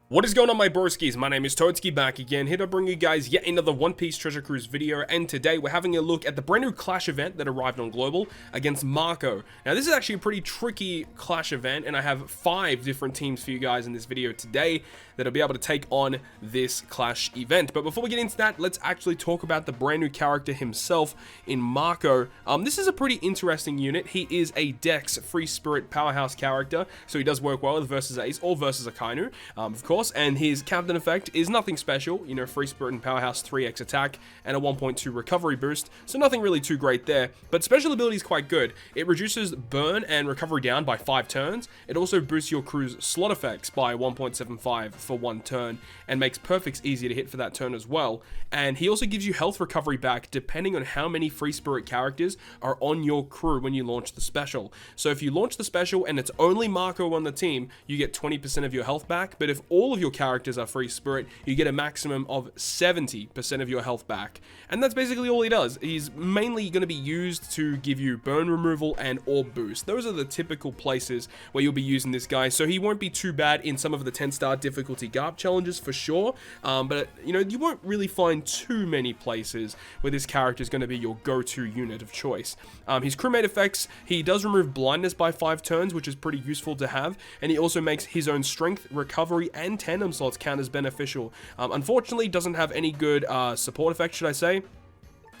What is going on, my broskiis? My name is Toadskii, back again, here to bring you guys yet another One Piece Treasure Cruise video, and today we're having a look at the brand new Clash event that arrived on Global against Marco. Now this is actually a pretty tricky Clash event, and I have 5 different teams for you guys in this video today that'll be able to take on this Clash event. But before we get into that, let's actually talk about the brand new character himself in Marco. This is a pretty interesting unit. He is a Dex free spirit powerhouse character, so he does work well with versus Ace or versus Akainu, of course. And his captain effect is nothing special, you know, free spirit and powerhouse 3x attack and a 1.2 recovery boost, so nothing really too great there, but special ability is quite good. It reduces burn and recovery down by 5 turns. It also boosts your crew's slot effects by 1.75 for 1 turn and makes perfects easier to hit for that turn as well. And he also gives you health recovery back depending on how many free spirit characters are on your crew when you launch the special. So if you launch the special and it's only Marco on the team, you get 20% of your health back, but if all of your characters are free spirit, you get a maximum of 70% of your health back. And that's basically all he does. He's mainly going to be used to give you burn removal and orb boost. Those are the typical places where you'll be using this guy, so he won't be too bad in some of the 10-star difficulty GARP challenges for sure, but you know, you won't really find too many places where this character is going to be your go-to unit of choice. His crewmate effects, he does remove blindness by 5 turns, which is pretty useful to have, and he also makes his own strength, recovery, and tandem slots count as beneficial. Unfortunately, doesn't have any good support effect, should I say.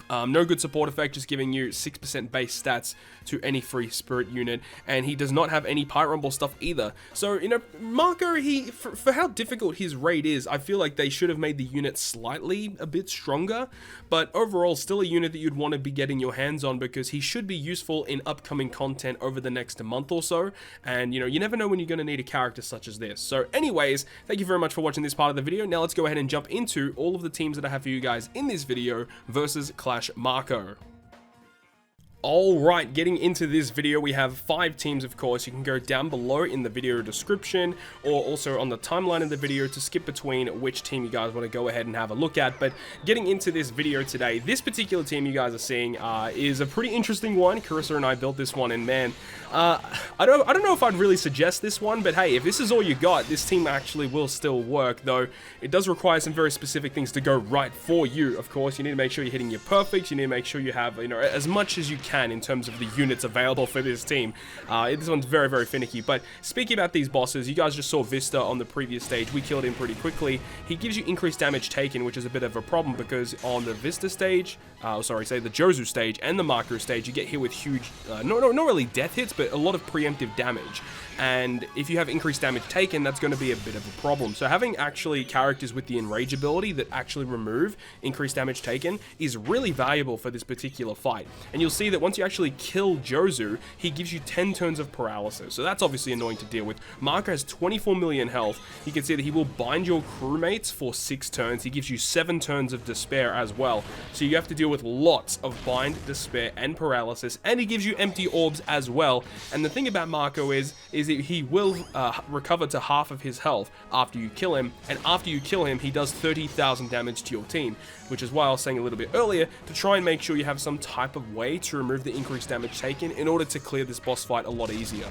No good support effect, just giving you 6% base stats to any free spirit unit, and he does not have any Pirate Rumble stuff either. So, you know, Marco, for how difficult his raid is, I feel like they should have made the unit slightly a bit stronger, but overall, still a unit that you'd want to be getting your hands on because he should be useful in upcoming content over the next month or so, and, you know, you never know when you're going to need a character such as this. So, anyways, thank you very much for watching this part of the video. Now, let's go ahead and jump into all of the teams that I have for you guys in this video versus Clash Marco. Alright, getting into this video, we have 5 teams, of course. You can go down below in the video description or also on the timeline of the video to skip between which team you guys want to go ahead and have a look at. But getting into this video today, this particular team you guys are seeing is a pretty interesting one. Carissa and I built this one, and man, I don't know if I'd really suggest this one, but hey, if this is all you got, this team actually will still work, though it does require some very specific things to go right for you. Of course, you need to make sure you're hitting your perfects, you need to make sure you have, you know, as much as you can in terms of the units available for this team. This one's very, very finicky. But speaking about these bosses, you guys just saw Vista on the previous stage. We killed him pretty quickly. He gives you increased damage taken, which is a bit of a problem because on the Vista stage, the Jozu stage and the Marco stage, you get hit with huge, not really death hits, but a lot of preemptive damage. And if you have increased damage taken, that's going to be a bit of a problem. So having actually characters with the Enrage ability that actually remove increased damage taken is really valuable for this particular fight. And you'll see that once you actually kill Jozu, he gives you 10 turns of paralysis. So that's obviously annoying to deal with. Marco has 24 million health. You can see that he will bind your crewmates for 6 turns. He gives you 7 turns of despair as well. So you have to deal with lots of bind, despair, and paralysis. And he gives you empty orbs as well. And the thing about Marco is that he will recover to half of his health after you kill him, and after you kill him, he does 30,000 damage to your team, which is why I was saying a little bit earlier to try and make sure you have some type of way to remove the increased damage taken in order to clear this boss fight a lot easier.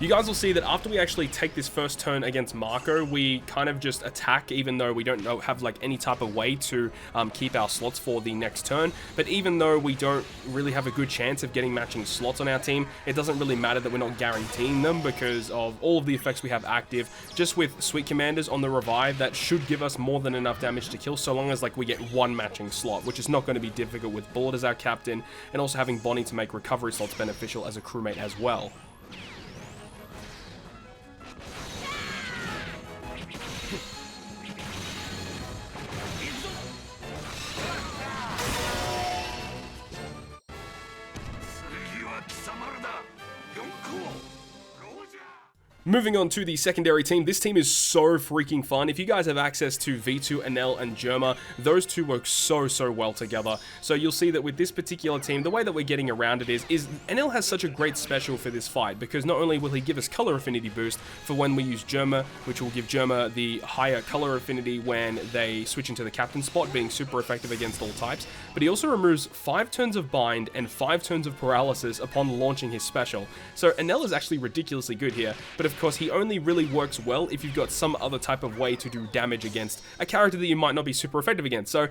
You guys will see that after we actually take this first turn against Marco, we kind of just attack even though we don't have like any type of way to keep our slots for the next turn. But even though we don't really have a good chance of getting matching slots on our team, it doesn't really matter that we're not guaranteeing them because of all of the effects we have active. Just with Sweet Commanders on the revive, that should give us more than enough damage to kill so long as like we get 1 matching slot, which is not going to be difficult with Bullet as our captain and also having Bonnie to make recovery slots beneficial as a crewmate as well. Moving on to the secondary team, this team is so freaking fun. If you guys have access to V2, Enel, and Germa, those two work so well together. So you'll see that with this particular team, the way that we're getting around it is Enel has such a great special for this fight, because not only will he give us color affinity boost for when we use Germa, which will give Germa the higher color affinity when they switch into the captain spot, being super effective against all types, but he also removes 5 turns of bind and 5 turns of paralysis upon launching his special. So Enel is actually ridiculously good here, but of because he only really works well if you've got some other type of way to do damage against a character that you might not be super effective against. So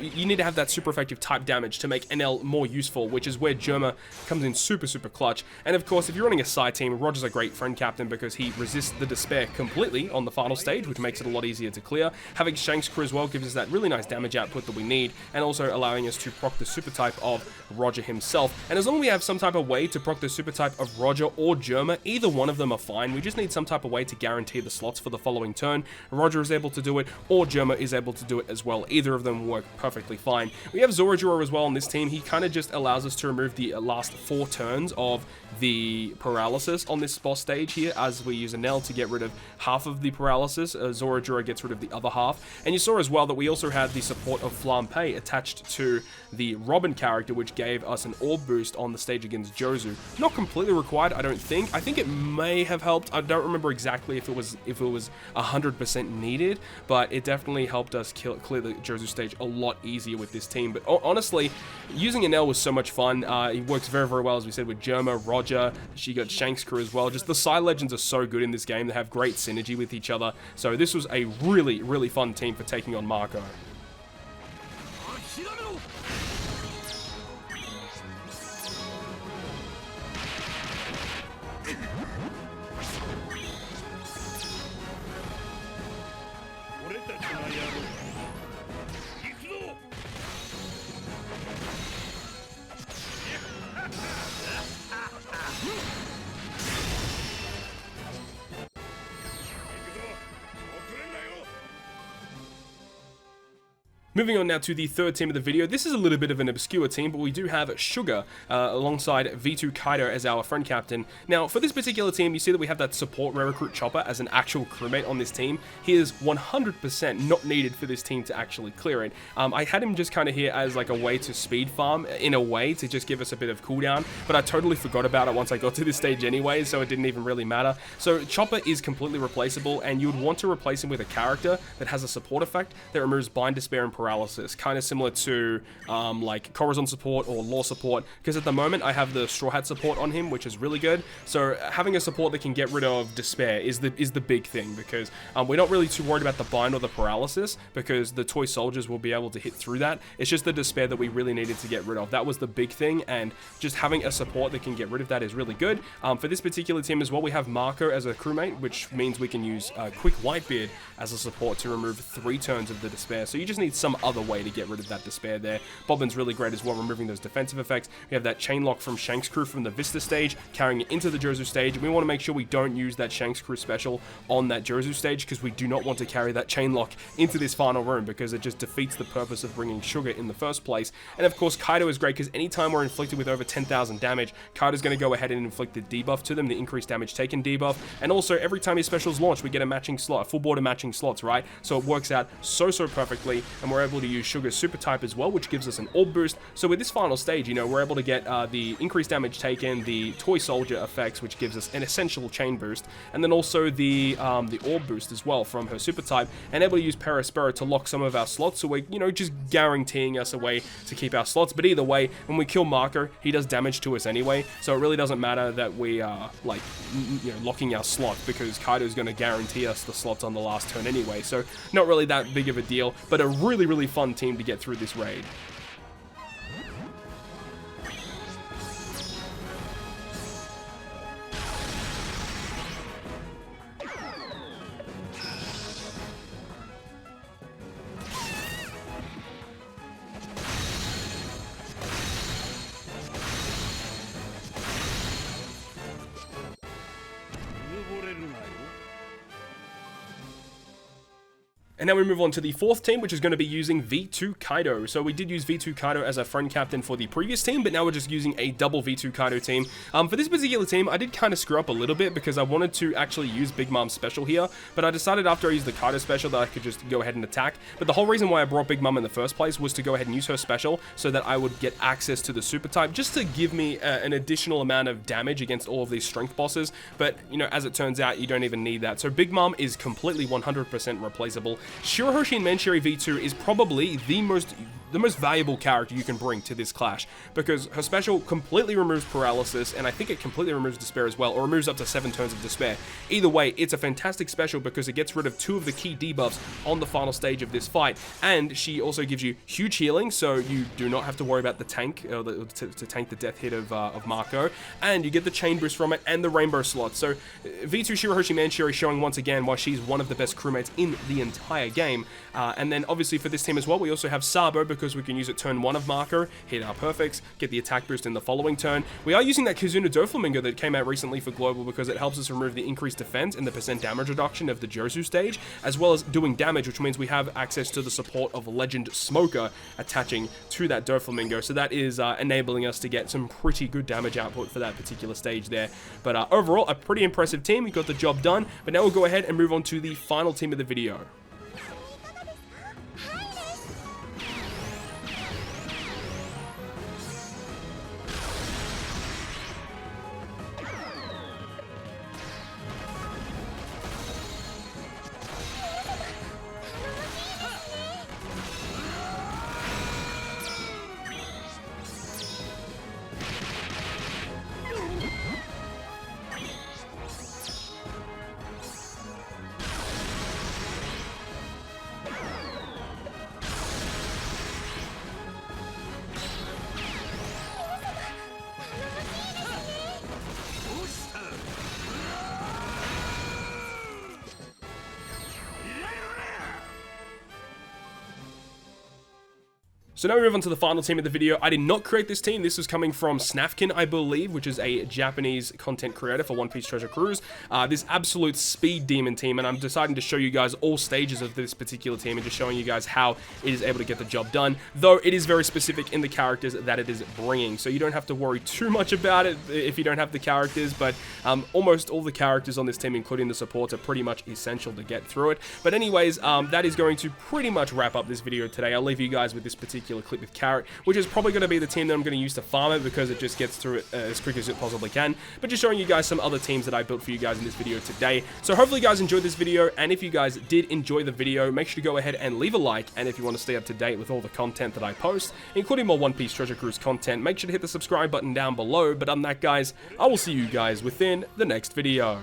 you need to have that super effective type damage to make Enel more useful, which is where Germa comes in super clutch. And of course, if you're running a side team, Roger's a great friend captain because he resists the despair completely on the final stage, which makes it a lot easier to clear. Having Shanks crew as well gives us that really nice damage output that we need, and also allowing us to proc the super type of Roger himself. And as long as we have some type of way to proc the super type of Roger or Germa, either one of them are fine. We just need some type of way to guarantee the slots for the following turn. Roger is able to do it, or Germa is able to do it as well. Either of them work perfectly fine. We have Zorodura as well on this team. He kind of just allows us to remove the last 4 turns of the paralysis on this boss stage here, as we use Enel to get rid of half of the paralysis. Zorodura gets rid of the other half. And you saw as well that we also had the support of Flampe attached to the Robin character, which gave us an orb boost on the stage against Jozu. Not completely required, I don't think. I think it may have helped. I don't remember exactly if it was 100% needed, but it definitely helped us clear the Jozu stage a lot easier with this team. But honestly, using Enel was so much fun. He works very well, as we said, with Germa, Roger. She got Shanks crew as well. Just the side legends are so good in this game. They have great synergy with each other. So this was a really fun team for taking on Marco. Moving on now to the third team of the video. This is a little bit of an obscure team, but we do have Sugar alongside V2 Kaido as our friend captain. Now, for this particular team, you see that we have that support rare recruit Chopper as an actual crewmate on this team. He is 100% not needed for this team to actually clear it. I had him just kind of here as like a way to speed farm, in a way, to just give us a bit of cooldown, but I totally forgot about it once I got to this stage anyway, so it didn't even really matter. So Chopper is completely replaceable, and you would want to replace him with a character that has a support effect that removes Bind, Despair, and Paralysis, kind of similar to like Corazon support or Law support, because at the moment I have the Straw Hat support on him, which is really good. So having a support that can get rid of Despair is the big thing, because we're not really too worried about the Bind or the Paralysis, because the Toy Soldiers will be able to hit through that. It's just the Despair that we really needed to get rid of. That was the big thing, and just having a support that can get rid of that is really good. For this particular team as well, we have Marco as a crewmate, which means we can use Quick Whitebeard as a support to remove 3 turns of the Despair. So you just need some other way to get rid of that Despair there. Bobbin's really great as well, removing those defensive effects. We have that chain lock from Shanks crew from the Vista stage, carrying it into the Jozu stage. We want to make sure we don't use that Shanks crew special on that Jozu stage, because we do not want to carry that chain lock into this final room, because it just defeats the purpose of bringing Sugar in the first place. And of course, Kaido is great, because anytime we're inflicted with over 10,000 damage, Kaido's going to go ahead and inflict the debuff to them, the increased damage taken debuff. And also, every time his specials launch, we get a matching slot, a full board of matching slots, right? So it works out so perfectly, and we're able to use Sugar's super type as well, which gives us an orb boost. So with this final stage, you know, we're able to get the increased damage taken, the Toy Soldier effects, which gives us an essential chain boost, and then also the orb boost as well from her super type, and able to use Perispero to lock some of our slots, so we're, you know, just guaranteeing us a way to keep our slots. But either way, when we kill Marco, he does damage to us anyway, so it really doesn't matter that we are like, you know, locking our slot, because Kaido's going to guarantee us the slots on the last turn anyway. So not really that big of a deal, but a really fun team to get through this raid. And now we move on to the fourth team, which is going to be using V2 Kaido. So we did use V2 Kaido as a friend captain for the previous team, but now we're just using a double V2 Kaido team. For this particular team, I did kind of screw up a little bit, because I wanted to actually use Big Mom's special here, but I decided after I used the Kaido special that I could just go ahead and attack. But the whole reason why I brought Big Mom in the first place was to go ahead and use her special so that I would get access to the super type, just to give me an additional amount of damage against all of these strength bosses. But, you know, as it turns out, you don't even need that. So Big Mom is completely 100% replaceable. Shirahoshi and Manchuri V2 is probably the most the most valuable character you can bring to this clash, because her special completely removes paralysis, and I think it completely removes despair as well, or removes up to 7 turns of despair. Either way, it's a fantastic special because it gets rid of 2 of the key debuffs on the final stage of this fight, and she also gives you huge healing, so you do not have to worry about the tank, to tank the death hit of Marco, and you get the chain boost from it and the rainbow slot. So V2 Shirahoshi Manchiri showing once again why she's one of the best crewmates in the entire game. And then obviously for this team as well, we also have Sabo, because we can use it turn 1 of Marco, hit our perfects, get the attack boost in the following turn. We are using that Kizuna Doflamingo that came out recently for Global because it helps us remove the increased defense and the % damage reduction of the Josu stage, as well as doing damage, which means we have access to the support of Legend Smoker attaching to that Doflamingo. So that is enabling us to get some pretty good damage output for that particular stage there. But overall, a pretty impressive team. We got the job done. But now we'll go ahead and move on to the final team of the video. So now we move on to the final team of the video. I did not create this team. This was coming from Snafkin, I believe, which is a Japanese content creator for One Piece Treasure Cruise. This absolute speed demon team, and I'm deciding to show you guys all stages of this particular team and just showing you guys how it is able to get the job done, though it is very specific in the characters that it is bringing. So you don't have to worry too much about it if you don't have the characters, but almost all the characters on this team, including the supports, are pretty much essential to get through it. But anyways, that is going to pretty much wrap up this video today. I'll leave you guys with this particular clip with Carrot, which is probably going to be the team that I'm going to use to farm it because it just gets through it as quick as it possibly can. But just showing you guys some other teams that I built for you guys in this video today. So hopefully you guys enjoyed this video, and if you guys did enjoy the video, make sure to go ahead and leave a like, and if you want to stay up to date with all the content that I post, including more One Piece Treasure Cruise content, make sure to hit the subscribe button down below. But other than that, guys, I will see you guys within the next video.